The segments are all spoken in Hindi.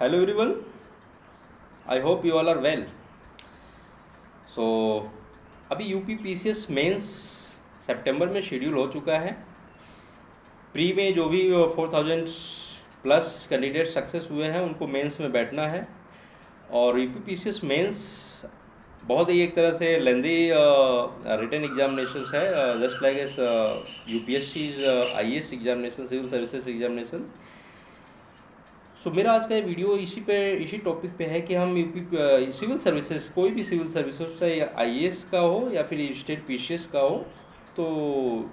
Hello everyone, I hope you all are well. So अभी यूपी पीसीएस मेंस सितंबर में शेड्यूल हो चुका है। प्री में जो भी 4000 प्लस कैंडिडेट सक्सेस हुए हैं उनको मेंस में बैठना है। और यूपी पीसीएस मेंस बहुत ही एक तरह से लेंदी रिटन एग्जामिनेशन है, just like as UPSC IAS examination, civil services examination. So मेरा आज का ये वीडियो इसी टॉपिक पे है कि हम यूपी सिविल सर्विसेज, कोई भी सिविल सर्विसेज चाहे आईएएस का हो या फिर स्टेट पीसीएस का हो, तो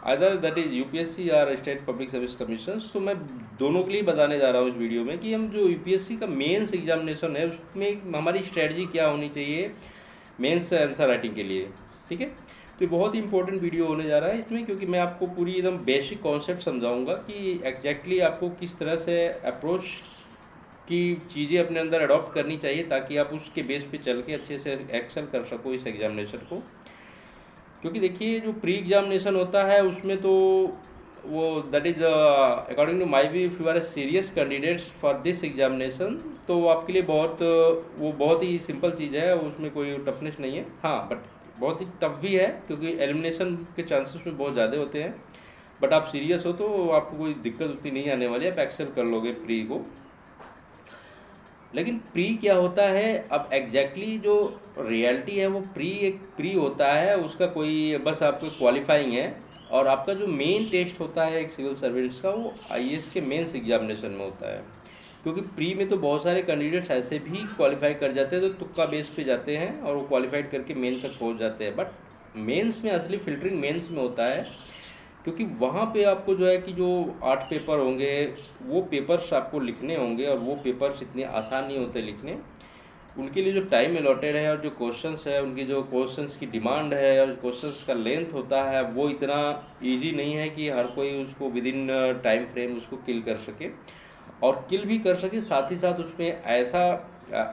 अदर दैट इज़ यूपीएससी और स्टेट पब्लिक सर्विस कमीशन। तो मैं दोनों के लिए बताने जा रहा हूँ इस वीडियो में कि हम जो यूपीएससी का मेंस एग्जामिनेशन है उसमें हमारी स्ट्रेटजी क्या होनी चाहिए मेंस आंसर राइटिंग के लिए। ठीक है, तो ये बहुत ही इंपॉर्टेंट वीडियो होने जा रहा है इसमें, क्योंकि मैं आपको पूरी एकदम बेसिक कॉन्सेप्ट समझाऊंगा कि एग्जैक्टली आपको किस तरह से अप्रोच की चीज़ें अपने अंदर अडॉप्ट करनी चाहिए ताकि आप उसके बेस पे चल के अच्छे से एक्सेल कर सको इस एग्जामिनेशन को। क्योंकि देखिए जो प्री एग्जामिनेशन होता है उसमें तो वो that is according to my view, if you are a serious candidates for this examination तो आपके लिए बहुत ही सिंपल चीज़ है, उसमें कोई टफनेस नहीं है। हाँ, बट बहुत ही टफ भी है क्योंकि एलिमिनेशन के चांसेस में बहुत ज़्यादा होते हैं। बट आप सीरियस हो तो आपको कोई दिक्कत उतनी नहीं आने वाली, आप एक्सेल कर लोगे प्री को। लेकिन प्री क्या होता है, अब एग्जैक्टली जो रियलिटी है वो एक प्री होता है, उसका कोई बस आपको क्वालिफाइंग है। और आपका जो मेन टेस्ट होता है एक सिविल सर्विसेज का वो आईएएस के मेंस एग्जामिनेशन में होता है। क्योंकि प्री में तो बहुत सारे कैंडिडेट्स ऐसे भी क्वालिफाई कर जाते हैं तो तुक्का बेस पे जाते हैं और वो क्वालिफाइड करके मेन तक पहुंच जाते हैं। बट मेंस में असली फिल्टरिंग मेंस में होता है, क्योंकि वहाँ पे आपको जो है कि जो 8 पेपर होंगे वो पेपर्स आपको लिखने होंगे और वो पेपर्स इतने आसान नहीं होते लिखने। उनके लिए जो टाइम अलॉटेड है और जो क्वेश्चंस है, उनकी जो क्वेश्चंस की डिमांड है और क्वेश्चंस का लेंथ होता है वो इतना इजी नहीं है कि हर कोई उसको विद इन टाइम फ्रेम उसको किल कर सके। और किल भी कर सके, साथ ही साथ उसमें ऐसा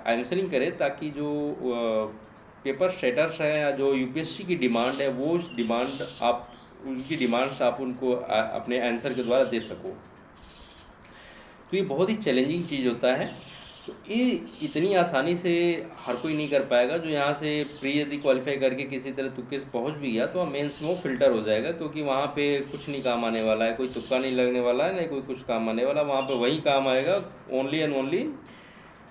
आंसरिंग करे ताकि जो पेपर सेटर्स हैं या जो यूपीएससी की डिमांड है वो उस डिमांड आप उनकी डिमांड्स आप उनको अपने आंसर के द्वारा दे सको। तो ये बहुत ही चैलेंजिंग चीज़ होता है। तो ये इतनी आसानी से हर कोई नहीं कर पाएगा। जो यहाँ से प्री यदि क्वालिफाई करके किसी तरह तुक्के से पहुँच भी गया तो मेंस में वो फिल्टर हो जाएगा, क्योंकि वहाँ पे कुछ नहीं काम आने वाला है, कोई तुक्का नहीं लगने वाला है, नहीं कोई कुछ काम आने वाला। वहाँ पे वही काम आएगा ओनली एंड ओनली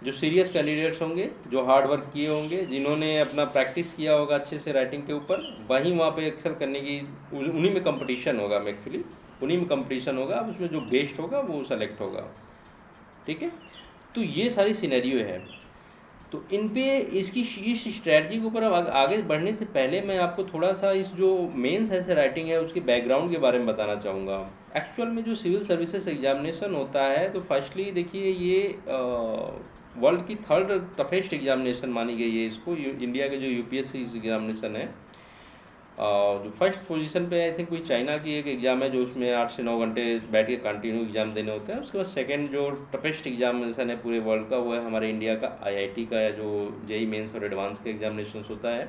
जो सीरियस कैंडिडेट्स होंगे, जो हार्ड वर्क किए होंगे, जिन्होंने अपना प्रैक्टिस किया होगा अच्छे से राइटिंग के ऊपर, वहीं वहाँ पे एक्सेल करने की उन्हीं में कंपटीशन होगा। एक्चुअली उन्हीं में कंपटीशन होगा, अब उसमें जो बेस्ट होगा वो सेलेक्ट होगा। ठीक है, तो ये सारी सिनेरियो है। तो इन पे इस स्ट्रैटेजी के ऊपर अब आगे बढ़ने से पहले मैं आपको थोड़ा सा इस जो मेंस ऐसे राइटिंग है उसके बैकग्राउंड के बारे में बताना चाहूँगा। एक्चुअल में जो सिविल सर्विसेज एग्जामिनेशन होता है तो फर्स्टली देखिए ये वर्ल्ड की 3rd टफेस्ट एग्जामिनेशन मानी गई है इसको। इंडिया के जो यूपीएससी एग्जामिनेशन है, जो फर्स्ट पोजीशन पे आई थिंक कोई चाइना की एक एग्ज़ाम है जो उसमें 8 से 9 घंटे बैठ के कंटिन्यू एग्ज़ाम देने होते हैं। उसके बाद सेकंड जो टफेस्ट एग्जामिनेशन है पूरे वर्ल्ड का वो है हमारे इंडिया का आईआईटी का, जो जेई मेंस और एडवांस के एग्जामिनेशन होता है।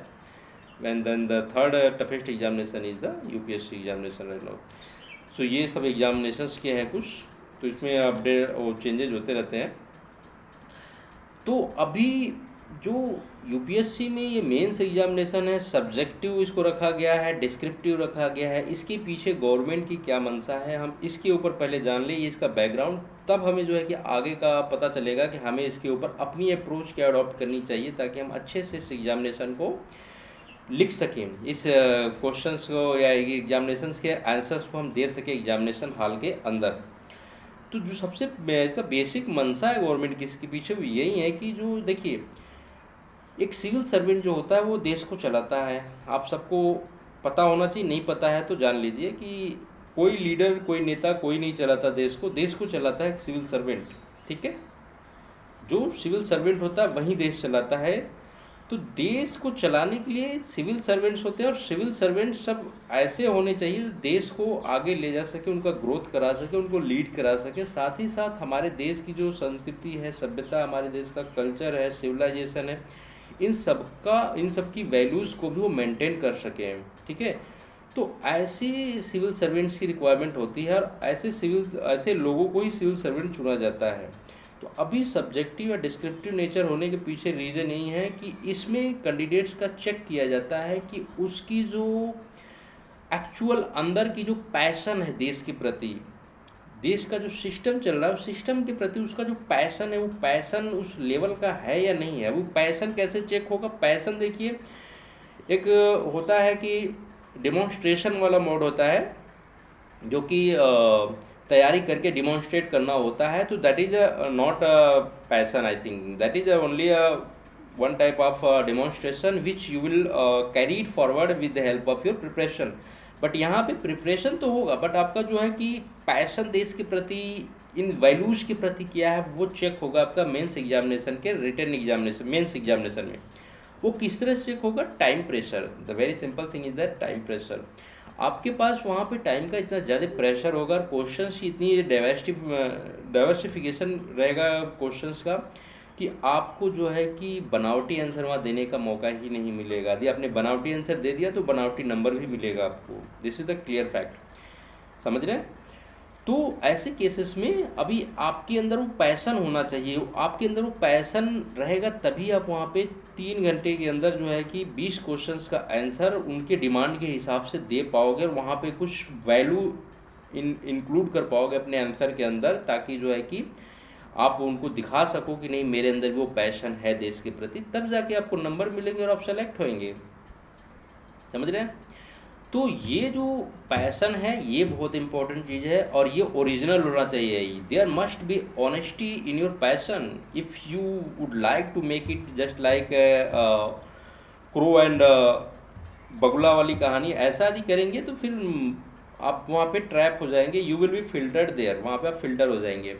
And then the 3rd toughest examination is the UPSC examination. So ये सब एग्जामिनेशंस के हैं कुछ, तो इसमें अपडेट और चेंजेज होते रहते हैं। तो अभी जो यूपीएससी में ये मेंस एग्जामिनेशन है, सब्जेक्टिव इसको रखा गया है, डिस्क्रिप्टिव रखा गया है, इसके पीछे गवर्नमेंट की क्या मंशा है हम इसके ऊपर पहले जान लें, इसका बैकग्राउंड। तब हमें जो है कि आगे का पता चलेगा कि हमें इसके ऊपर अपनी अप्रोच क्या अडॉप्ट करनी चाहिए ताकि हम अच्छे से इस एग्जामिनेशन को लिख सकें, इस क्वेश्चंस को या एग्जामिनेशंस के आंसर्स को हम दे सकें एग्जामिनेशन हॉल के अंदर। तो जो सबसे इसका बेसिक मंशा है गवर्नमेंट की इसके पीछे वो यही है कि जो देखिए एक सिविल सर्वेंट जो होता है वो देश को चलाता है। आप सबको पता होना चाहिए, नहीं पता है तो जान लीजिए कि कोई लीडर, कोई नेता, कोई नहीं चलाता देश को चलाता है सिविल सर्वेंट। ठीक है, जो सिविल सर्वेंट होता है वही देश चलाता है। तो देश को चलाने के लिए सिविल सर्वेंट्स होते हैं और सिविल सर्वेंट्स सब ऐसे होने चाहिए जो देश को आगे ले जा सके, उनका ग्रोथ करा सके, उनको लीड करा सके। साथ ही साथ हमारे देश की जो संस्कृति है, सभ्यता, हमारे देश का कल्चर है, सिविलाइजेशन है, इन सब की वैल्यूज़ को भी वो मेंटेन कर सके। ठीक है, तो ऐसे सिविल सर्वेंट्स की रिक्वायरमेंट होती है और ऐसे लोगों को ही सिविल सर्वेंट चुना जाता है। तो अभी सब्जेक्टिव या डिस्क्रिप्टिव नेचर होने के पीछे रीज़न यही है कि इसमें कैंडिडेट्स का चेक किया जाता है कि उसकी जो एक्चुअल अंदर की जो पैशन है देश के प्रति, देश का जो सिस्टम चल रहा है उस सिस्टम के प्रति उसका जो पैशन है वो पैशन उस लेवल का है या नहीं है। वो पैशन कैसे चेक होगा? पैशन देखिए, एक होता है कि डिमॉन्स्ट्रेशन वाला मोड होता है जो कि तैयारी करके डिमॉन्स्ट्रेट करना होता है, तो that is not passion. I think that is only one type of demonstration which you will carry it forward with the help of your preparation। But यहाँ पे प्रिपरेशन तो होगा, बट आपका जो है कि पैशन देश के प्रति, इन वैल्यूज़ के प्रति क्या है वो चेक होगा आपका मेंस एग्जामिनेशन के रिटन एग्जामिनेशन, मेंस एग्जामिनेशन में। वो किस तरह से चेक होगा? Time pressure. The very simple thing is that time pressure. आपके पास वहाँ पे टाइम का इतना ज़्यादा प्रेशर होगा और क्वेश्चंस की इतनी डाइवर्सिफिकेशन रहेगा क्वेश्चंस का कि आपको जो है कि बनावटी आंसर वहाँ देने का मौका ही नहीं मिलेगा। यदि आपने बनावटी आंसर दे दिया तो बनावटी नंबर भी मिलेगा आपको। This is the clear fact, समझ रहे हैं? तो ऐसे केसेस में अभी आपके अंदर वो पैशन होना चाहिए। आपके अंदर वो पैशन रहेगा तभी आप वहाँ पे 3 घंटे के अंदर जो है कि 20 क्वेश्चंस का आंसर उनके डिमांड के हिसाब से दे पाओगे और वहाँ पे कुछ वैल्यू इंक्लूड कर पाओगे अपने आंसर के अंदर, ताकि जो है कि आप उनको दिखा सको कि नहीं मेरे अंदर वो पैशन है देश के प्रति। तब जाके आपको नंबर मिलेंगे और आप सेलेक्ट होंगे, समझ रहे हैं? तो ये जो पैशन है ये बहुत इंपॉर्टेंट चीज़ है और ये ओरिजिनल होना चाहिए। There must be honesty in your passion. If you would like to make it just like crow and बगुला वाली कहानी, ऐसा यदि करेंगे तो फिर आप वहाँ पे ट्रैप हो जाएंगे। You will be filtered there, वहाँ पे आप फिल्टर हो जाएंगे।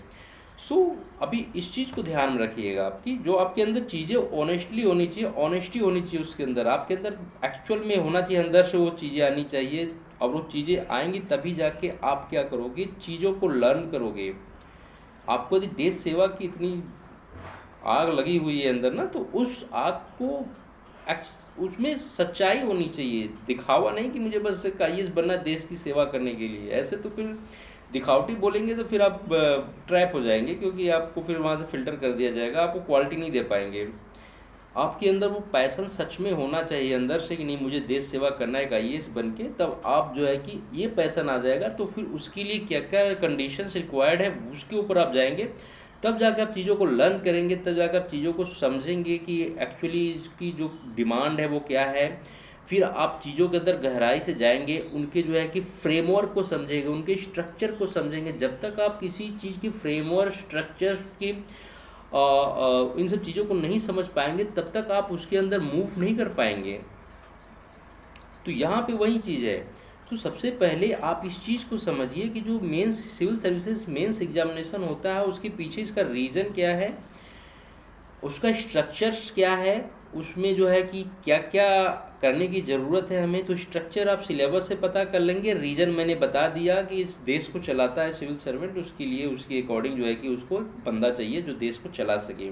सो अभी इस चीज़ को ध्यान में रखिएगा आपकी जो आपके अंदर चीज़ें ऑनेस्टली होनी चाहिए, ऑनेस्टी होनी चाहिए उसके अंदर, आपके अंदर एक्चुअल में होना चाहिए, अंदर से वो चीज़ें आनी चाहिए। और वो चीज़ें आएंगी तभी जाके आप क्या करोगे, चीज़ों को लर्न करोगे। आपको यदि देश सेवा की इतनी आग लगी हुई है अंदर ना, तो उस आग को उसमें सच्चाई होनी चाहिए, दिखावा नहीं कि मुझे बस IAS बनना देश की सेवा करने के लिए। ऐसे तो फिर दिखावटी बोलेंगे तो फिर आप ट्रैप हो जाएंगे, क्योंकि आपको फिर वहाँ से फ़िल्टर कर दिया जाएगा, आपको क्वालिटी नहीं दे पाएंगे। आपके अंदर वो पैशन सच में होना चाहिए अंदर से कि नहीं मुझे देश सेवा करना है IAS बन के, तब आप जो है कि ये पैशन आ जाएगा। तो फिर उसके लिए क्या क्या कंडीशंस रिक्वायर्ड है उसके ऊपर आप जाएंगे, तब जाकर आप चीज़ों को लर्न करेंगे, तब जाकर आप चीज़ों को समझेंगे कि एक्चुअली इसकी जो डिमांड है वो क्या है। फिर आप चीज़ों के अंदर गहराई से जाएंगे, उनके जो है कि फ्रेमवर्क को समझेंगे, उनके स्ट्रक्चर को समझेंगे। जब तक आप किसी चीज़ की फ्रेमवर्क, स्ट्रक्चर की इन सब चीज़ों को नहीं समझ पाएंगे तब तक आप उसके अंदर मूव नहीं कर पाएंगे। तो यहाँ पे वही चीज़ है। तो सबसे पहले आप इस चीज़ को समझिए कि जो mains civil services mains examination होता है उसके पीछे इसका रीज़न क्या है, उसका स्ट्रक्चर्स क्या है, उसमें जो है कि क्या क्या करने की ज़रूरत है हमें। तो स्ट्रक्चर आप सिलेबस से पता कर लेंगे। रीज़न मैंने बता दिया कि इस देश को चलाता है सिविल सर्वेंट, उसके लिए उसके अकॉर्डिंग जो है कि उसको बंदा चाहिए जो देश को चला सके।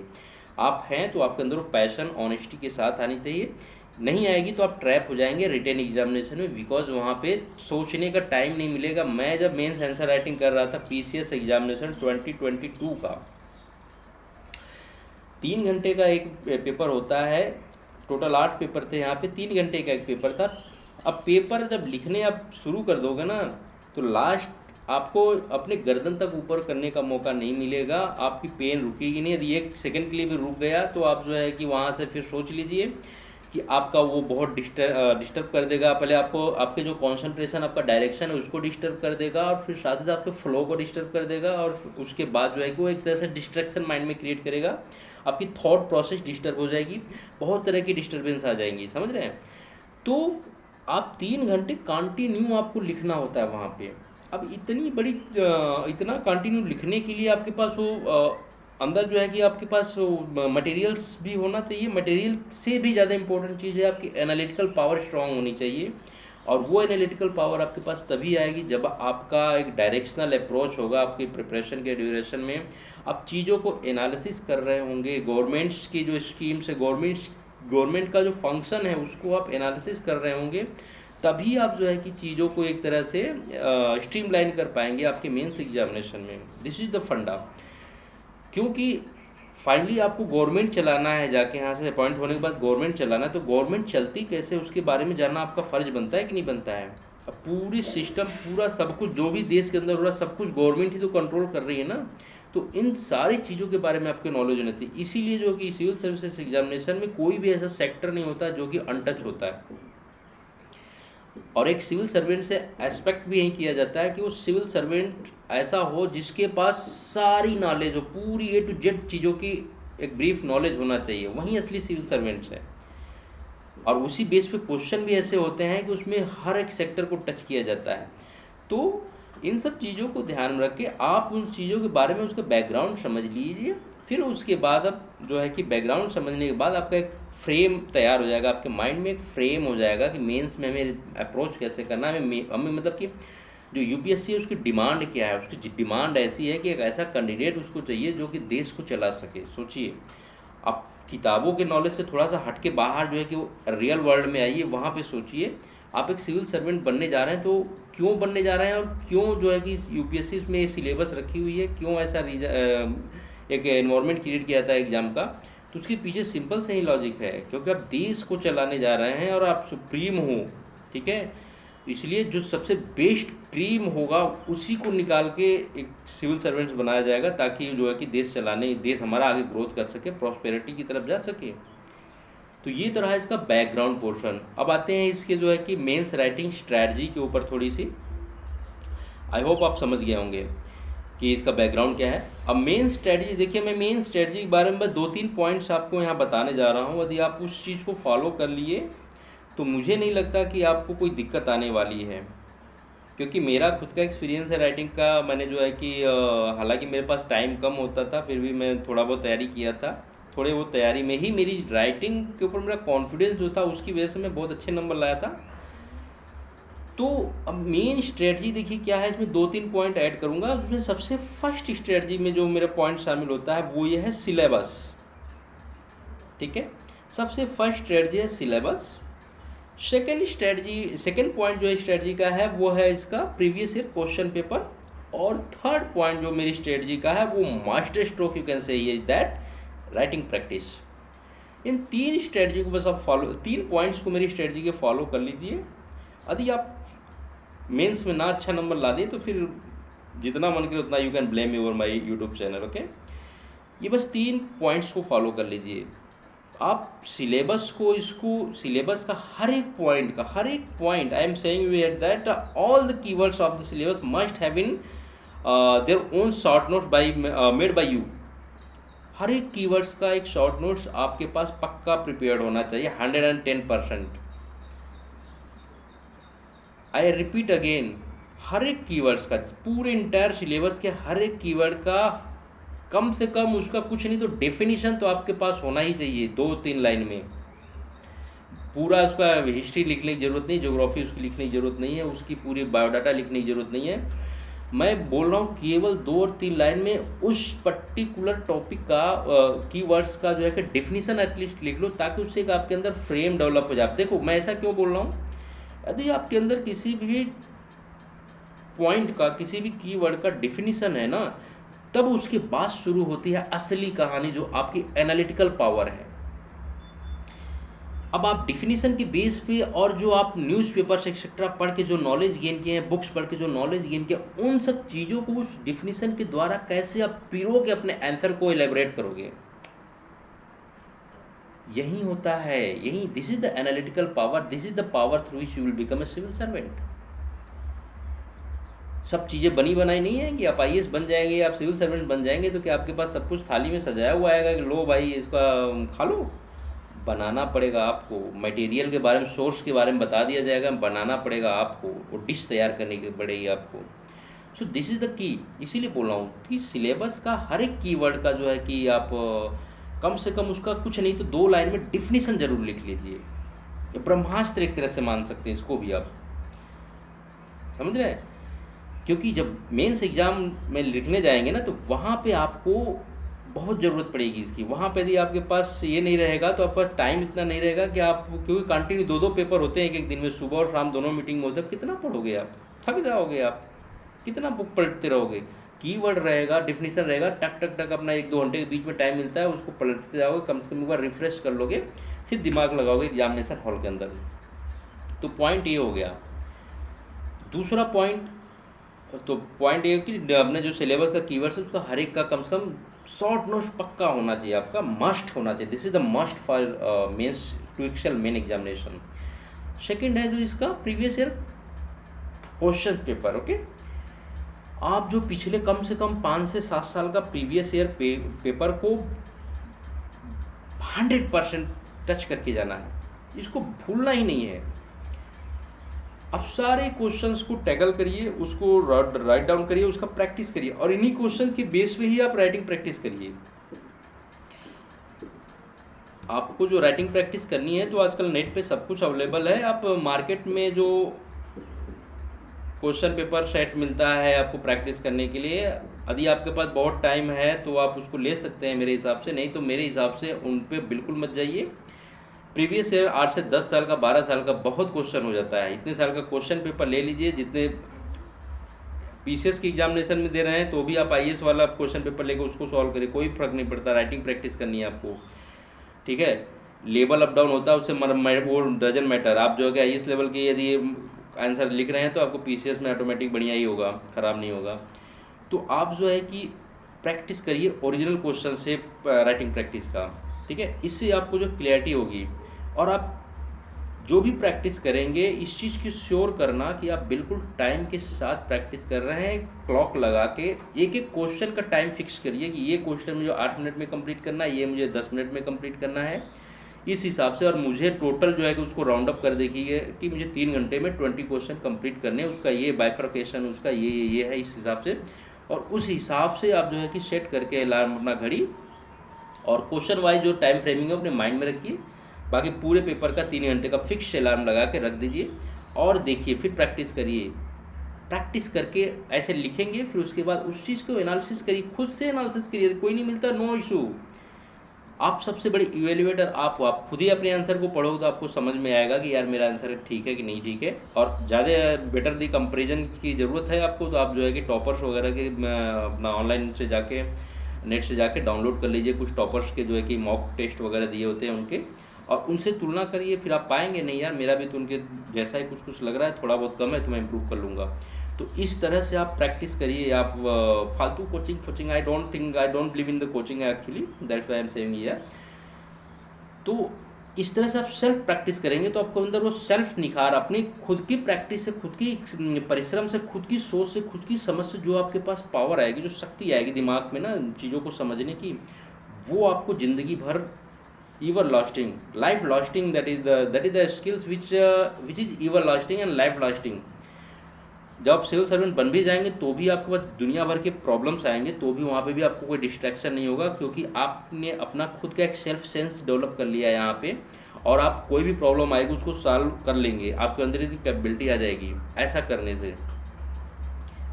आप हैं तो आपके अंदर वो पैशन ऑनेस्टी के साथ आनी चाहिए। नहीं आएगी तो आप ट्रैप हो जाएंगे रिटन एग्जामिनेशन में, बिकॉज वहाँ पे सोचने का टाइम नहीं मिलेगा। मैं जब मेंस आंसर राइटिंग कर रहा था PCS एग्जामिनेशन 2022 का, 3 घंटे का एक पेपर होता है, टोटल 8 पेपर थे, यहाँ पे 3 घंटे का एक पेपर था। अब पेपर जब लिखने आप शुरू कर दोगे ना तो लास्ट आपको अपने गर्दन तक ऊपर करने का मौका नहीं मिलेगा, आपकी पेन रुकेगी नहीं। यदि 1 सेकंड के लिए भी रुक गया तो आप जो है कि वहाँ से फिर सोच लीजिए कि आपका वो बहुत डिस्टर्ब कर देगा। पहले आपको आपके जो कंसंट्रेशन, आपका डायरेक्शन है उसको डिस्टर्ब कर देगा और फिर साथ ही साथ आपके फ्लो को डिस्टर्ब कर देगा, और उसके बाद जो है कि वो एक तरह से डिस्ट्रैक्शन माइंड में क्रिएट करेगा, आपकी थॉट प्रोसेस डिस्टर्ब हो जाएगी, बहुत तरह की डिस्टर्बेंस आ जाएंगी, समझ रहे हैं? तो आप 3 घंटे कंटिन्यू आपको लिखना होता है वहाँ पे। अब इतनी बड़ी इतना कंटिन्यू लिखने के लिए आपके पास वो अंदर जो है कि आपके पास मटेरियल्स भी होना चाहिए। मटेरियल से भी ज़्यादा इंपॉर्टेंट चीज़ है आपकी एनालिटिकल पावर स्ट्रांग होनी चाहिए, और वो एनालिटिकल पावर आपके पास तभी आएगी जब आपका एक डायरेक्शनल अप्रोच होगा आपकी प्रिपरेशन के ड्यूरेशन में। आप चीज़ों को एनालिसिस कर रहे होंगे, गवर्नमेंट्स की जो स्कीम्स है, गवर्नमेंट का जो फंक्शन है उसको आप एनालिसिस कर रहे होंगे, तभी आप जो है कि चीज़ों को एक तरह से स्ट्रीमलाइन कर पाएंगे आपके मेंस एग्जामिनेशन में। दिस इज़ द फंडा। क्योंकि फाइनली आपको गवर्नमेंट चलाना है, जाके यहाँ से अपॉइंट होने के बाद गवर्नमेंट चलाना है, तो गवर्नमेंट चलती कैसे उसके बारे में जानना आपका फ़र्ज बनता है कि नहीं बनता है। अब पूरी सिस्टम, पूरा सब कुछ जो भी देश के अंदर हो रहा है, सब कुछ गवर्नमेंट ही तो कंट्रोल कर रही है ना। तो इन सारी चीज़ों के बारे में आपके नॉलेज होनी चाहिए। इसीलिए जो कि सिविल सर्विसेज एग्जामिनेशन में कोई भी ऐसा सेक्टर नहीं होता जो कि अनटच होता है। और एक सिविल सर्वेंट से एस्पेक्ट भी यही किया जाता है कि वो सिविल सर्वेंट ऐसा हो जिसके पास सारी नॉलेज हो, पूरी A to Z चीज़ों की एक ब्रीफ नॉलेज होना चाहिए, वही असली सिविल सर्वेंट्स है। और उसी बेस पे क्वेश्चन भी ऐसे होते हैं कि उसमें हर एक सेक्टर को टच किया जाता है। तो इन सब चीज़ों को ध्यान में रख के आप उन चीज़ों के बारे में उसका बैकग्राउंड समझ लीजिए। फिर उसके बाद अब जो है कि बैकग्राउंड समझने के बाद आपका एक फ्रेम तैयार हो जाएगा, आपके माइंड में एक फ्रेम हो जाएगा कि मेंस में हमें अप्रोच कैसे करना है। हमें मतलब कि जो यूपीएससी है उसकी डिमांड क्या है। उसकी डिमांड ऐसी है कि एक ऐसा कैंडिडेट उसको चाहिए जो कि देश को चला सके। सोचिए, आप किताबों के नॉलेज से थोड़ा सा हट के बाहर जो है कि वो रियल वर्ल्ड में आइए, वहाँ पे सोचिए आप एक सिविल सर्वेंट बनने जा रहे हैं तो क्यों बनने जा रहे हैं, और क्यों जो है कि यूपीएससी में ये सिलेबस रखी हुई है, क्यों ऐसा एक एनवायरनमेंट क्रिएट किया था एग्ज़ाम का। तो उसके पीछे सिंपल से ही लॉजिक है, क्योंकि आप देश को चलाने जा रहे हैं और आप सुप्रीम हो, ठीक है। इसलिए जो सबसे बेस्ट क्रीम होगा उसी को निकाल के एक सिविल सर्वेंट्स बनाया जाएगा, ताकि जो है कि देश चलाने, देश हमारा आगे ग्रोथ कर सके, प्रॉस्पेरिटी की तरफ जा सके। तो ये तो रहा इसका बैकग्राउंड पोर्शन। अब आते हैं इसके जो है कि मेंस राइटिंग स्ट्रैटेजी के ऊपर थोड़ी सी। आई होप आप समझ गए होंगे कि इसका बैकग्राउंड क्या है। अब मेन स्ट्रैटेजी देखिए, मैं मेन स्ट्रैटेजी के बारे में 2-3 पॉइंट्स आपको यहाँ बताने जा रहा हूँ। यदि आप उस चीज़ को फॉलो कर लिए तो मुझे नहीं लगता कि आपको कोई दिक्कत आने वाली है, क्योंकि मेरा खुद का एक्सपीरियंस है राइटिंग का। मैंने जो है कि हालांकि मेरे पास टाइम कम होता था, फिर भी मैं थोड़ा बहुत तैयारी किया था। थोड़े बहुत तैयारी में ही मेरी राइटिंग के ऊपर मेरा कॉन्फिडेंस जो था, उसकी वजह से मैं बहुत अच्छे नंबर लाया था। तो अब मेन स्ट्रेटजी देखिए क्या है, इसमें 2-3 पॉइंट ऐड करूँगा। उसमें सबसे फर्स्ट स्ट्रेटजी में जो मेरा पॉइंट शामिल होता है वो ये है सिलेबस, ठीक है। सबसे फर्स्ट स्ट्रेटजी है सिलेबस। सेकेंड पॉइंट जो स्ट्रेटजी का है वो है इसका प्रीवियस ईयर क्वेश्चन पेपर। और थर्ड पॉइंट जो मेरी स्ट्रेटजी का है वो master stroke, you can say that writing practice. In 3 strategy को बस आप फॉलो, 3 पॉइंट्स को मेरी स्ट्रेटजी के फॉलो कर लीजिए। यदि आप मेंस में ना अच्छा नंबर ला दें तो फिर जितना मन करे उतना you can blame over my YouTube channel, okay. ये बस 3 पॉइंट्स को फॉलो कर लीजिए आप। सिलेबस को, इसको सिलेबस का हर एक point I am saying you here that all the keywords of the syllabus must have been their own short notes by made by you. हर एक कीवर्ड्स का एक शॉर्ट नोट्स आपके पास पक्का प्रिपेयर्ड होना चाहिए, 110%। आई रिपीट अगेन, हर एक कीवर्ड्स का, पूरे इंटायर सिलेबस के हर एक कीवर्ड का कम से कम उसका कुछ नहीं तो डेफिनेशन तो आपके पास होना ही चाहिए, 2-3 लाइन में। पूरा उसका हिस्ट्री लिखने की ज़रूरत नहीं, ज्योग्राफी उसकी लिखने की ज़रूरत नहीं है, उसकी पूरी बायोडाटा लिखने की ज़रूरत नहीं है। मैं बोल रहा हूँ केवल 2 और 3 लाइन में उस पर्टिकुलर टॉपिक का कीवर्ड्स का जो है कि डेफिनेशन एटलीस्ट लिख लो, ताकि उससे एक आपके अंदर फ्रेम डेवलप हो जाए। देखो मैं ऐसा क्यों बोल रहा हूँ, यदि आपके अंदर किसी भी पॉइंट का, किसी भी कीवर्ड का डेफिनेशन है ना, तब उसके बाद शुरू होती है असली कहानी, जो आपकी एनालिटिकल पावर है। अब आप डिफिनीशन के बेस पे और जो आप न्यूज़पेपर एक्सेट्रा पढ़ के जो नॉलेज गेन किए हैं, बुक्स पढ़ के जो नॉलेज गेन किया, उन सब चीज़ों को उस डिफिनीशन के द्वारा कैसे आप पिरो के अपने आंसर को एलेबरेट करोगे, यही होता है। यही, this is the analytical power, this is the power through which you will become a civil servant. सब चीज़ें बनी बनाई नहीं है कि आप आईएएस बन जाएंगे, आप सिविल सर्वेंट बन जाएंगे तो क्या आपके पास सब कुछ थाली में सजाया हुआ आएगा कि लो भाई इसका खा लो। बनाना पड़ेगा आपको, मटेरियल के बारे में, सोर्स के बारे में बता दिया जाएगा, बनाना पड़ेगा आपको, वो डिश तैयार करने की पड़ेगी आपको। So this is the key. इसीलिए बोल रहा हूँ कि सिलेबस का हर एक कीवर्ड का जो है कि आप कम से कम उसका कुछ नहीं तो 2 लाइन में डिफिनीशन जरूर लिख लीजिए। ये ब्रह्मास्त्र एक तरह से मान सकते हैं इसको भी, आप समझ रहे हैं। क्योंकि जब मेंस एग्ज़ाम में लिखने जाएंगे ना, तो वहाँ पे आपको बहुत ज़रूरत पड़ेगी इसकी। वहाँ पे यदि आपके पास ये नहीं रहेगा तो आपका टाइम इतना नहीं रहेगा कि आप, क्योंकि कंटिन्यू 2-2 पेपर होते हैं एक दिन में, सुबह और शाम दोनों मीटिंग में होते हैं, कितना पढ़ोगे आप, थक जाओगे आप, कितना बुक पढ़ते रहोगे। कीवर्ड रहेगा, डिफिनीशन रहेगा, टक टक टक अपना 1-2 घंटे के बीच में टाइम मिलता है, उसको पलटते जाओगे, कम से कम एक बार रिफ्रेश कर लोगे, फिर दिमाग लगाओगे एग्जामिनेशन हॉल के अंदर। तो पॉइंट ये हो गया। दूसरा पॉइंट, तो पॉइंट ये कि अपने जो सिलेबस का कीवर्ड्स है उसका हर एक का कम से कम शॉर्ट नोट्स पक्का होना चाहिए, आपका मस्ट होना चाहिए। This is the must for mains to excel main examination. Second है जो इसका previous year question paper. Okay, आप जो पिछले कम से कम 5 से 7 साल का प्रीवियस ईयर पेपर को 100% टच करके जाना है, इसको भूलना ही नहीं है। आप सारे क्वेश्चंस को टैकल करिए, उसको राइट डाउन करिए, उसका प्रैक्टिस करिए, और इन्हीं क्वेश्चन के बेस पे ही आप राइटिंग प्रैक्टिस करिए। आपको जो राइटिंग प्रैक्टिस करनी है तो आजकल नेट पे सब कुछ अवेलेबल है। आप मार्केट में जो क्वेश्चन पेपर सेट मिलता है आपको प्रैक्टिस करने के लिए, यदि आपके पास बहुत टाइम है तो आप उसको ले सकते हैं मेरे हिसाब से, नहीं तो मेरे हिसाब से उन पे बिल्कुल मत जाइए। प्रीवियस ईयर 8 से 10 साल का, 12 साल का बहुत क्वेश्चन हो जाता है। इतने साल का क्वेश्चन पेपर ले लीजिए, जितने पीसीएस की एग्जामिनेशन में दे रहे हैं तो भी आप आईएएस वाला क्वेश्चन पेपर लेकर उसको सॉल्व करिए, कोई फर्क नहीं पड़ता। राइटिंग प्रैक्टिस करनी है आपको, ठीक है। लेवल अप डाउन होता है, उससे वो डजन मैटर। आप जो है कि आईएएस लेवल के यदि आंसर लिख रहे हैं तो आपको पीसीएस में ऑटोमेटिक बढ़िया ही होगा, ख़राब नहीं होगा। तो आप जो है कि प्रैक्टिस करिए ओरिजिनल क्वेश्चन से राइटिंग प्रैक्टिस का, ठीक है। इससे आपको जो क्लियरिटी होगी, और आप जो भी प्रैक्टिस करेंगे इस चीज़ की श्योर करना कि आप बिल्कुल टाइम के साथ प्रैक्टिस कर रहे हैं। क्लॉक लगा के एक एक क्वेश्चन का टाइम फिक्स करिए कि ये क्वेश्चन मुझे 8 मिनट में कंप्लीट करना है, ये मुझे 10 मिनट में कंप्लीट करना है, इस हिसाब से। और मुझे टोटल जो है कि उसको राउंड अप कर देखिए कि मुझे 3 घंटे में 20 क्वेश्चन कंप्लीट करने हैं, उसका ये बाइफर्केशन, उसका ये है, इस हिसाब से। और उस हिसाब से आप जो है कि सेट करके अलार्म अपना घड़ी, और क्वेश्चन वाइज जो टाइम फ्रेमिंग है अपने माइंड में रखिए। बाकी पूरे पेपर का 3 घंटे का फिक्स अलार्म लगा के रख दीजिए, और देखिए फिर प्रैक्टिस करिए। प्रैक्टिस करके ऐसे लिखेंगे, फिर उसके बाद उस चीज़ को एनालिसिस करिए, खुद से एनालिसिस करिए, कोई नहीं मिलता, नो इशू। आप सबसे बड़ी इवेल्युएटर आप खुद ही अपने आंसर को पढ़ोगे तो आपको समझ में आएगा कि यार मेरा आंसर ठीक है कि नहीं ठीक है। और ज़्यादा बेटर दी कंपेरिजन की ज़रूरत है आपको, तो आप जो है कि टॉपर्स वगैरह के अपना ऑनलाइन से जाके, नेट से जाके डाउनलोड कर लीजिए। कुछ टॉपर्स के जो है कि मॉक टेस्ट वगैरह दिए होते हैं उनके, और उनसे तुलना करिए, फिर आप पाएंगे नहीं यार मेरा भी तो उनके जैसा ही कुछ लग रहा है, थोड़ा बहुत कम है तो मैं इम्प्रूव कर लूँगा। तो इस तरह से आप प्रैक्टिस करिए। आप फालतू coaching I don't believe in the coaching actually, that's why I am saying here. तो इस तरह से आप सेल्फ प्रैक्टिस करेंगे तो आपको अंदर वो सेल्फ निखार, अपनी खुद की प्रैक्टिस से, खुद की परिश्रम से, खुद की सोच से, खुद की समझ से जो आपके पास पावर आएगी, जो शक्ति आएगी दिमाग में ना चीज़ों को समझने की, वो आपको ज़िंदगी भर ever lasting, life lasting, that is the skills which is ever lasting and life lasting. जब आप सिविल सर्वेंट बन भी जाएंगे तो भी आपके पास दुनिया भर के प्रॉब्लम्स आएंगे, तो भी वहाँ पे भी आपको कोई डिस्ट्रैक्शन नहीं होगा, क्योंकि आपने अपना खुद का एक सेल्फ सेंस डेवलप कर लिया है यहाँ पे, और आप कोई भी प्रॉब्लम आएगी उसको सॉल्व कर लेंगे। आपके अंदर की कैपेबिलिटी आ जाएगी ऐसा करने से।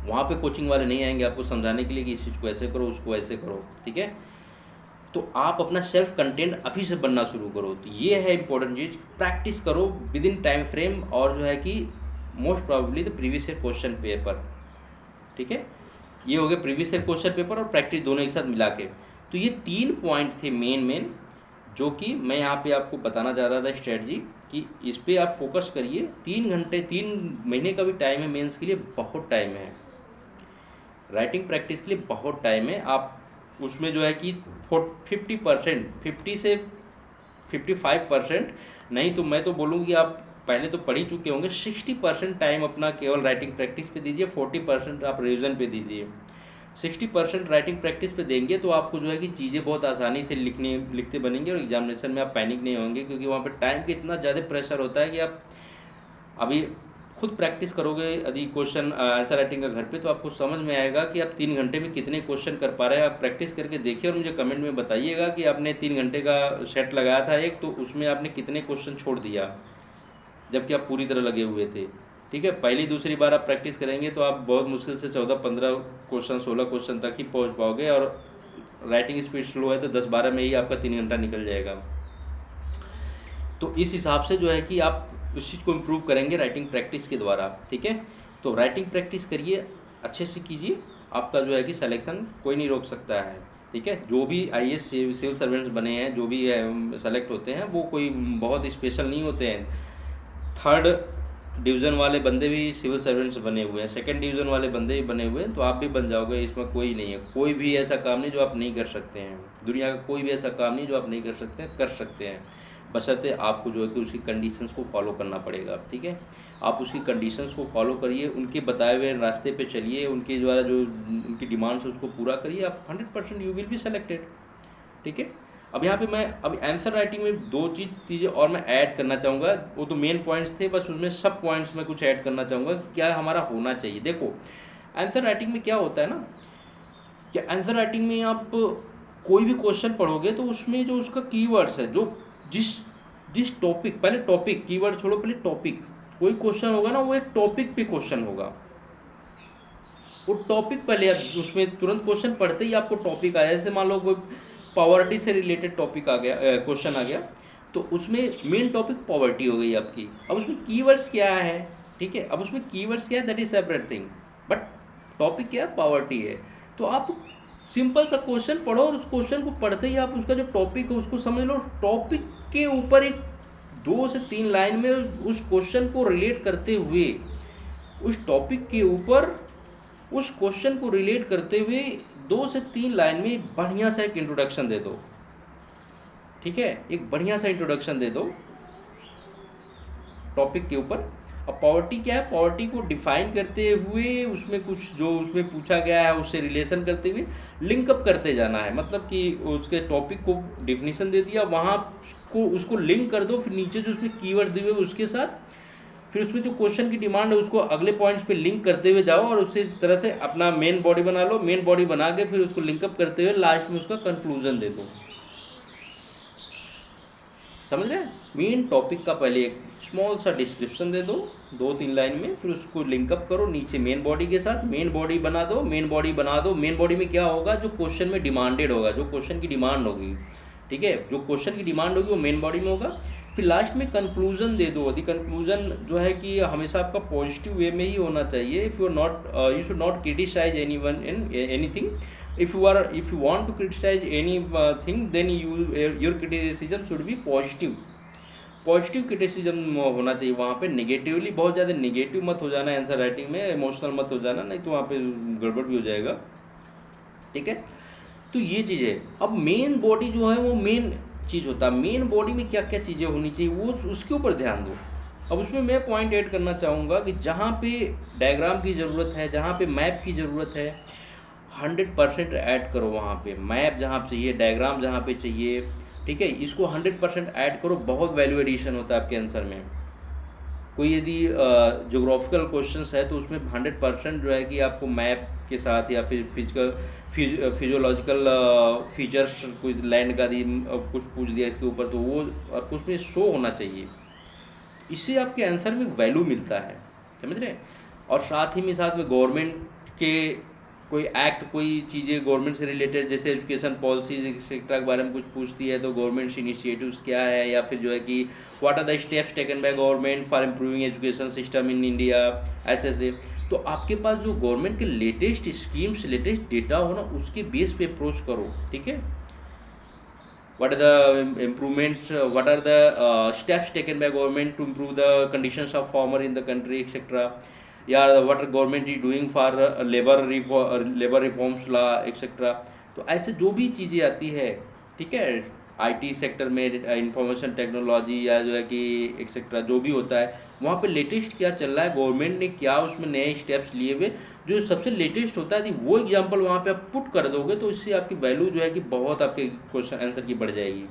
वहाँ पे कोचिंग वाले नहीं आएंगे आपको समझाने के लिए कि इस चीज़ को ऐसे करो, उसको ऐसे करो, ठीक है। तो आप अपना सेल्फ कंटेंट अभी से बनना शुरू करो। तो ये है इंपॉर्टेंट चीज़, प्रैक्टिस करो विद इन टाइम फ्रेम, और जो है कि most probably the previous year question paper, ठीक है। ये हो गया प्रीवियस ईयर क्वेश्चन पेपर और प्रैक्टिस दोनों एक साथ मिला के। तो ये 3 पॉइंट थे मेन जो कि मैं यहाँ पे आपको बताना चाह रहा था स्ट्रेटजी, कि इस पर आप फोकस करिए। 3 घंटे, 3 महीने का भी टाइम है मेंस के लिए, बहुत टाइम है। राइटिंग प्रैक्टिस के लिए बहुत टाइम है। आप उसमें जो है कि 50%, 50 से 55%, नहीं तो मैं तो बोलूँ कि आप पहले तो पढ़ ही चुके होंगे, 60% टाइम अपना केवल राइटिंग प्रैक्टिस पे दीजिए, 40% आप रिवीजन पे दीजिए। 60% राइटिंग प्रैक्टिस पे देंगे तो आपको जो है कि चीज़ें बहुत आसानी से लिखते बनेंगे, और एग्जामिनेशन में आप पैनिक नहीं होंगे, क्योंकि वहाँ पे टाइम का इतना ज़्यादा प्रेशर होता है कि आप अभी खुद प्रैक्टिस करोगे यदि क्वेश्चन आंसर राइटिंग का घर पे, तो आपको समझ में आएगा कि आप 3 घंटे में कितने क्वेश्चन कर पा रहे हैं। आप प्रैक्टिस करके देखिए और मुझे कमेंट में बताइएगा कि आपने 3 घंटे का सेट लगाया था एक, तो उसमें आपने कितने क्वेश्चन छोड़ दिया जबकि आप पूरी तरह लगे हुए थे, ठीक है। पहली दूसरी बार आप प्रैक्टिस करेंगे तो आप बहुत मुश्किल से 14-15 क्वेश्चन, 16 क्वेश्चन तक ही पहुँच पाओगे, और राइटिंग स्पीड स्लो है तो 10-12 में ही आपका 3 घंटा निकल जाएगा। तो इस हिसाब से जो है कि आप उस चीज़ को इम्प्रूव करेंगे राइटिंग प्रैक्टिस के द्वारा, ठीक है। तो राइटिंग प्रैक्टिस करिए, अच्छे से कीजिए, आपका जो है कि सिलेक्शन कोई नहीं रोक सकता है। ठीक है, जो भी आईएएस सिविल सर्वेंट्स बने हैं, जो भी सेलेक्ट होते हैं, वो कोई बहुत स्पेशल नहीं होते हैं। थर्ड डिवीज़न वाले बंदे भी सिविल सर्वेंट्स बने हुए हैं, सेकंड डिवीज़न वाले बंदे भी बने हुए हैं, तो आप भी बन जाओगे, इसमें कोई नहीं है। कोई भी ऐसा काम नहीं जो आप नहीं कर सकते हैं, दुनिया का कोई भी ऐसा काम नहीं जो आप नहीं कर सकते हैं, बशर्ते आपको जो है कि उसकी कंडीशंस को फॉलो करना पड़ेगा। ठीक है, आप उसकी कंडीशंस को फॉलो करिए, उनके बताए हुए रास्ते पे चलिए, उनके द्वारा जो उनकी डिमांड्स है उसको पूरा करिए, आप 100% यू विल बी सेलेक्टेड। ठीक है, अब यहाँ पे मैं अब आंसर राइटिंग में दो चीज़ें और मैं ऐड करना चाहूँगा। वो तो मेन पॉइंट्स थे, बस उसमें सब पॉइंट्स में कुछ ऐड करना चाहूँगा कि क्या हमारा होना चाहिए। देखो, आंसर राइटिंग में क्या होता है ना, कि आंसर राइटिंग में आप कोई भी क्वेश्चन पढ़ोगे तो उसमें जो उसका कीवर्ड्स है, जो जिस जिस टॉपिक, पहले टॉपिक, कीवर्ड छोड़ो, पहले टॉपिक, कोई क्वेश्चन होगा ना वो एक टॉपिक पे क्वेश्चन होगा। वो टॉपिक पहले उसमें तुरंत क्वेश्चन पढ़ते ही आपको टॉपिक आया, जैसे मान लो कोई पॉवर्टी से रिलेटेड टॉपिक आ गया, क्वेश्चन आ गया, तो उसमें मेन टॉपिक पॉवर्टी हो गई आपकी। अब उसमें कीवर्ड्स क्या है, ठीक है, अब उसमें कीवर्ड्स क्या है, that is separate thing, but topic क्या है, पॉवर्टी है। तो आप सिंपल सा क्वेश्चन पढ़ो और उस क्वेश्चन को पढ़ते ही आप उसका जो टॉपिक है उसको समझ लो। टॉपिक के ऊपर एक 2 से 3 लाइन में उस क्वेश्चन को रिलेट करते हुए, उस टॉपिक के ऊपर उस क्वेश्चन को रिलेट करते हुए 2 से 3 लाइन में बढ़िया सा एक इंट्रोडक्शन दे दो। ठीक है, एक बढ़िया सा इंट्रोडक्शन दे दो टॉपिक के ऊपर। अब पॉवर्टी क्या है, पॉवर्टी को डिफाइन करते हुए उसमें कुछ जो उसमें पूछा गया है उससे रिलेशन करते हुए लिंकअप करते जाना है। मतलब कि उसके टॉपिक को डिफिनीशन दे दिया, वहाँ को उसको लिंक कर दो, फिर नीचे जो उसमें कीवर्ड दिए हुए उसके साथ, फिर उसमें जो क्वेश्चन की डिमांड है उसको अगले पॉइंट्स पे लिंक करते हुए जाओ, और उसी तरह से अपना मेन बॉडी बना लो। मेन बॉडी बना के फिर उसको लिंकअप करते हुए लास्ट में उसका कंक्लूजन दे दो। समझ रहे हैं, मेन टॉपिक का पहले एक स्मॉल सा डिस्क्रिप्शन दे दो 2-3 लाइन में, फिर उसको लिंकअप करो नीचे मेन बॉडी के साथ, मेन बॉडी बना दो। मेन बॉडी बना दो, मेन बॉडी में क्या होगा, जो क्वेश्चन में डिमांडेड होगा, जो क्वेश्चन की डिमांड होगी, ठीक है, जो क्वेश्चन की डिमांड होगी वो मेन बॉडी में होगा। फिर लास्ट में कंक्लूजन दे दो। यदि कंक्लूजन जो है कि हमेशा आपका पॉजिटिव वे में ही होना चाहिए। If you should not criticise anyone in anything. if you want to criticize any thing, then your criticism should be positive criticism होना चाहिए वहाँ पे। नेगेटिवली, बहुत ज़्यादा नेगेटिव मत हो जाना आंसर राइटिंग में, इमोशनल मत हो जाना, नहीं तो वहाँ पे गड़बड़ भी हो जाएगा। ठीक है, तो ये चीज़ है। अब मेन बॉडी जो है वो मेन चीज़ होता है, मेन बॉडी में क्या क्या चीज़ें होनी चाहिए वो उसके ऊपर ध्यान दो। अब उसमें मैं पॉइंट ऐड करना चाहूँगा कि जहाँ पे डायग्राम की ज़रूरत है, जहाँ पे मैप की ज़रूरत है, 100% ऐड करो वहाँ पे। मैप जहाँ पे चाहिए, डायग्राम जहाँ पे चाहिए, ठीक है, इसको 100% ऐड करो। बहुत वैल्यू एडिशन होता है आपके आंसर में। कोई यदि ज्योग्राफिकल क्वेश्चंस है तो उसमें 100% जो है कि आपको मैप के साथ या फिर फिजियोलॉजिकल फीचर्स, कोई लैंड का दी कुछ पूछ दिया इसके ऊपर, तो वो आपको उसमें शो होना चाहिए। इससे आपके आंसर में वैल्यू मिलता है, समझ रहे हैं। और साथ ही में गवर्नमेंट के कोई एक्ट, कोई चीज़ें गवर्नमेंट से रिलेटेड, जैसे एजुकेशन पॉलिसीज एक्सेट्रा के बारे में कुछ पूछती है तो गवर्नमेंट इनिशिएटिव्स क्या है, या फिर जो है कि what are the steps taken by government for improving education system in India, ऐसे तो आपके पास जो गवर्नमेंट के लेटेस्ट स्कीम्स, लेटेस्ट डेटा हो ना, उसके बेस पे अप्रोच करो। ठीक है, what are the improvements, what are the steps taken by government to improve the conditions of farmer in the country, etc. या what government is doing for labor reforms law, etc. तो ऐसे जो भी चीज़ें आती है, ठीक है, आईटी सेक्टर में इंफॉर्मेशन टेक्नोलॉजी या जो है कि एक्सेट्रा जो भी होता है, वहाँ पे लेटेस्ट क्या चल रहा है, गवर्नमेंट ने क्या उसमें नए स्टेप्स लिए हुए, जो सबसे लेटेस्ट होता है, वो एग्जांपल वहाँ पे आप पुट कर दोगे तो इससे आपकी वैल्यू जो है कि बहुत आपके क्वेश्चन आंसर की बढ़ जाएगी।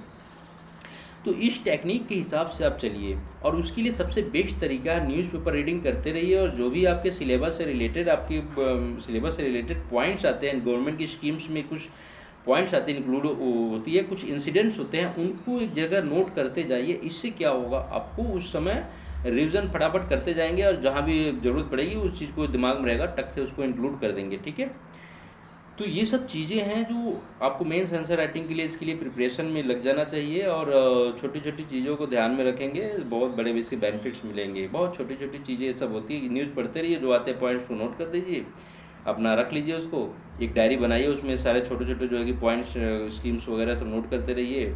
तो इस टेक्निक के हिसाब से आप चलिए, और उसके लिए सबसे बेस्ट तरीका है न्यूज़पेपर रीडिंग करते रहिए, और जो भी आपके सिलेबस से रिलेटेड पॉइंट्स आते हैं, गवर्नमेंट की स्कीम्स में कुछ पॉइंट्स आते हैं, इंक्लूड होती है, कुछ इंसिडेंट्स होते हैं, उनको एक जगह नोट करते जाइए। इससे क्या होगा, आपको उस समय रिवीजन फटाफट करते जाएंगे, और जहाँ भी ज़रूरत पड़ेगी उस चीज़ को दिमाग में रहेगा, टक से उसको इंक्लूड कर देंगे। ठीक है, तो ये सब चीज़ें हैं जो आपको मेंस आंसर राइटिंग के लिए, इसके लिए प्रिपरेशन में लग जाना चाहिए, और छोटी छोटी चीज़ों को ध्यान में रखेंगे, बहुत बड़े इसके बेनिफिट्स मिलेंगे। बहुत छोटी छोटी चीज़ें सब होती है, न्यूज़ पढ़ते रहिए, जो आते हैं पॉइंट्स को नोट कर दीजिए, अपना रख लीजिए उसको, एक डायरी बनाइए, उसमें सारे छोटे छोटे जो है कि पॉइंट्स स्कीम्स वगैरह सब नोट करते रहिए,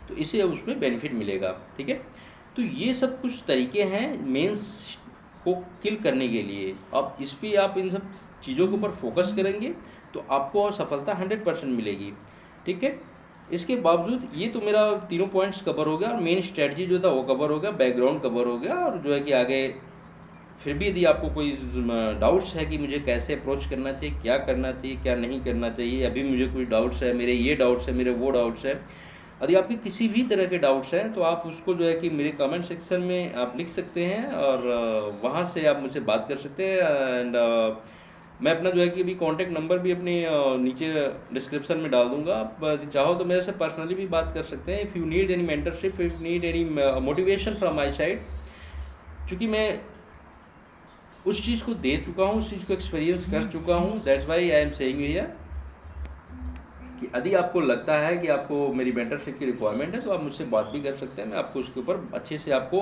तो इससे उसमें बेनिफिट मिलेगा। ठीक है, तो ये सब कुछ तरीके हैं मेंस को किल करने के लिए। अब इस पर आप इन सब चीज़ों के ऊपर फोकस करेंगे तो आपको सफलता 100% मिलेगी। ठीक है, इसके बावजूद ये तो मेरा तीनों पॉइंट्स कवर हो गया, और मेन स्ट्रेटजी जो था वो कवर हो गया, बैकग्राउंड कवर हो गया, और जो है कि आगे फिर भी यदि आपको कोई डाउट्स है कि मुझे कैसे अप्रोच करना चाहिए, क्या करना चाहिए, क्या नहीं करना चाहिए, अभी मुझे कुछ डाउट्स है, मेरे ये डाउट्स है, मेरे वो डाउट्स है, यदि आपके किसी भी तरह के डाउट्स हैं तो आप उसको जो है कि मेरे कमेंट सेक्शन में आप लिख सकते हैं, और वहाँ से आप मुझसे बात कर सकते हैं। एंड मैं अपना जो है कि अभी कॉन्टैक्ट नंबर भी अपने नीचे डिस्क्रिप्शन में डाल दूंगा, आप चाहो तो मेरे से पर्सनली भी बात कर सकते हैं। If you need any mentorship, if you need any motivation from my side, क्योंकि मैं उस चीज़ को दे चुका हूँ, उस चीज़ को एक्सपीरियंस कर चुका हूँ, that's why I am saying here कि यदि आपको लगता है कि आपको मेरी मेंटरशिप की रिक्वायरमेंट है तो आप मुझसे बात भी कर सकते हैं। मैं आपको उसके ऊपर अच्छे से आपको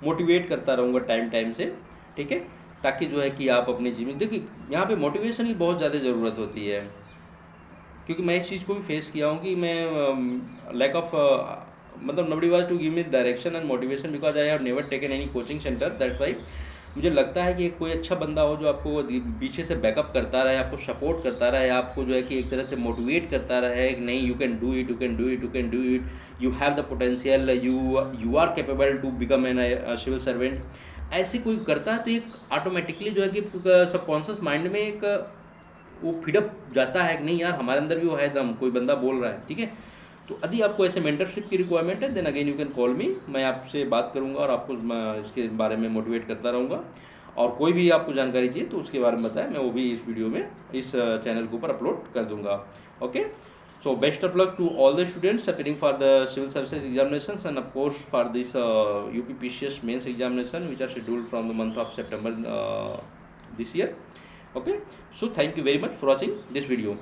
मोटिवेट करता रहूँगा टाइम टाइम से। ठीक है, ताकि जो है कि आप अपनी जीवन, देखिए यहाँ पे मोटिवेशन की बहुत ज़्यादा ज़रूरत होती है, क्योंकि मैं इस चीज़ को भी फेस किया हूँ कि मैं लैक ऑफ मतलब nobody was to give me direction and motivation because I have never taken any coaching centre. That's why मुझे लगता है कि कोई अच्छा बंदा हो जो आपको पीछे से बैकअप करता रहे, आपको सपोर्ट करता रहे, आपको जो है कि एक तरह से मोटिवेट करता रहे कि नहीं, you can do it, you can do it, you can do it, you have the potential, you are capable to become an civil servant. ऐसे कोई करता है तो एक ऑटोमेटिकली जो है कि सबकॉन्शियस माइंड में एक वो फीडअप जाता है कि नहीं यार, हमारे अंदर भी वो है दम, कोई बंदा बोल रहा है। ठीक है, तो यदि आपको ऐसे मेंटरशिप की रिक्वायरमेंट है then again you can call me, मैं आपसे बात करूंगा और आपको इसके बारे में मोटिवेट करता रहूँगा। और कोई भी आपको जानकारी चाहिए तो उसके बारे में बताएं, मैं वो भी इस वीडियो में इस चैनल के ऊपर अपलोड कर दूंगा। Okay, so best of luck to all the students preparing for the civil services examinations, and of course for this UPPCS mains examination which are scheduled from the month of September this year. Okay, so thank you very much for watching this video.